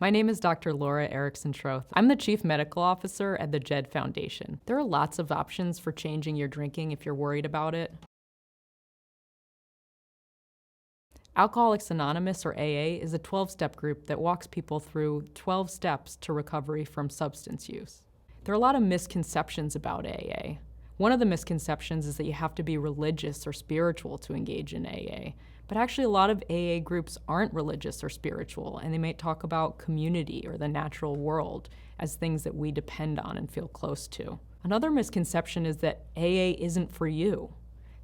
My name is Dr. Laura Erickson-Troth. I'm the Chief Medical Officer at the JED Foundation. There are lots of options for changing your drinking if you're worried about it. Alcoholics Anonymous, or AA, is a 12-step group that walks people through 12 steps to recovery from substance use. There are a lot of misconceptions about AA. One of the misconceptions is that you have to be religious or spiritual to engage in AA. But actually, a lot of AA groups aren't religious or spiritual, and they may talk about community or the natural world as things that we depend on and feel close to. Another misconception is that AA isn't for you.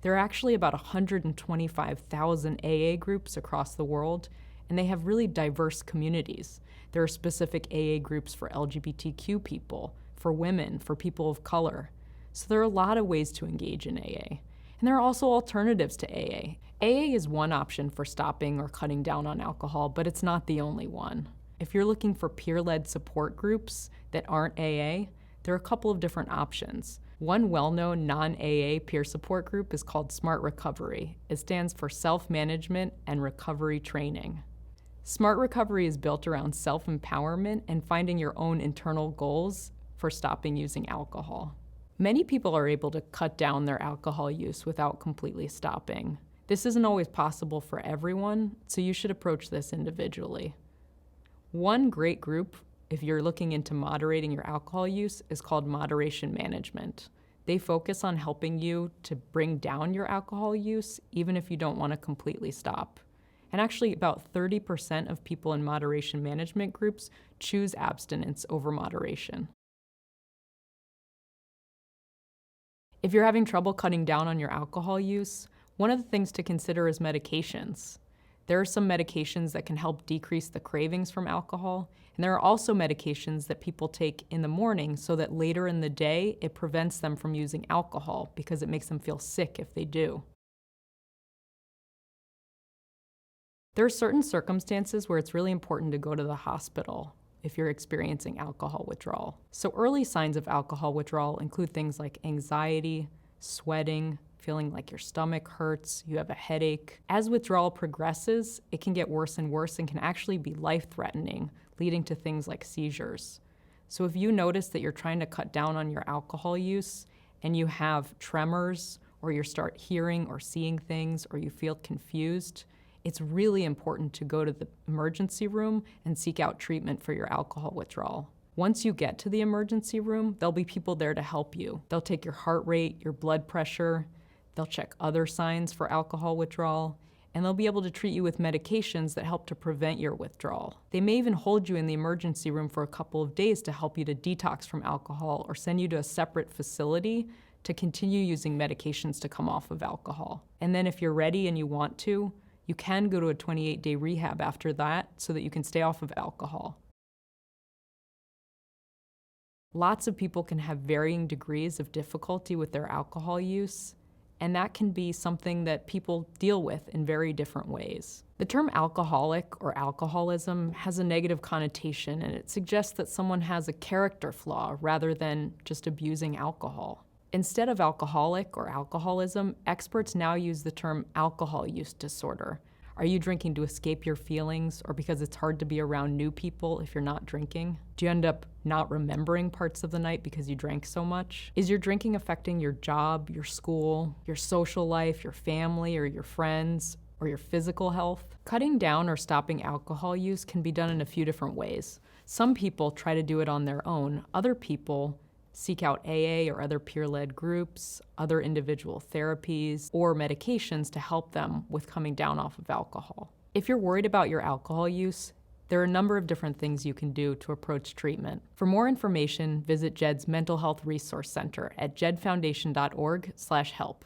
There are actually about 125,000 AA groups across the world, and they have really diverse communities. There are specific AA groups for LGBTQ people, for women, for people of color. So there are a lot of ways to engage in AA. And there are also alternatives to AA. AA is one option for stopping or cutting down on alcohol, but it's not the only one. If you're looking for peer-led support groups that aren't AA, there are a couple of different options. One well-known non-AA peer support group is called Smart Recovery. It stands for Self-Management and Recovery Training. Smart Recovery is built around self-empowerment and finding your own internal goals for stopping using alcohol. Many people are able to cut down their alcohol use without completely stopping. This isn't always possible for everyone, so you should approach this individually. One great group, if you're looking into moderating your alcohol use, is called Moderation Management. They focus on helping you to bring down your alcohol use, even if you don't want to completely stop. And actually, about 30% of people in moderation management groups choose abstinence over moderation. If you're having trouble cutting down on your alcohol use, one of the things to consider is medications. There are some medications that can help decrease the cravings from alcohol, and there are also medications that people take in the morning so that later in the day it prevents them from using alcohol because it makes them feel sick if they do. There are certain circumstances where it's really important to go to the hospital if you're experiencing alcohol withdrawal. So early signs of alcohol withdrawal include things like anxiety, sweating, feeling like your stomach hurts, you have a headache. As withdrawal progresses, it can get worse and worse and can actually be life-threatening, leading to things like seizures. So if you notice that you're trying to cut down on your alcohol use and you have tremors, or you start hearing or seeing things, or you feel confused, it's really important to go to the emergency room and seek out treatment for your alcohol withdrawal. Once you get to the emergency room, there'll be people there to help you. They'll take your heart rate, your blood pressure, they'll check other signs for alcohol withdrawal, and they'll be able to treat you with medications that help to prevent your withdrawal. They may even hold you in the emergency room for a couple of days to help you to detox from alcohol or send you to a separate facility to continue using medications to come off of alcohol. And then if you're ready and you want to, you can go to a 28-day rehab after that so that you can stay off of alcohol. Lots of people can have varying degrees of difficulty with their alcohol use, and that can be something that people deal with in very different ways. The term alcoholic or alcoholism has a negative connotation, and it suggests that someone has a character flaw rather than just abusing alcohol. Instead of alcoholic or alcoholism, experts now use the term alcohol use disorder. Are you drinking to escape your feelings or because it's hard to be around new people if you're not drinking? Do you end up not remembering parts of the night because you drank so much? Is your drinking affecting your job, your school, your social life, your family, or your friends, or your physical health? Cutting down or stopping alcohol use can be done in a few different ways. Some people try to do it on their own. Other people seek out AA or other peer-led groups, other individual therapies, or medications to help them with coming down off of alcohol. If you're worried about your alcohol use, there are a number of different things you can do to approach treatment. For more information, visit JED's Mental Health Resource Center at jedfoundation.org/help.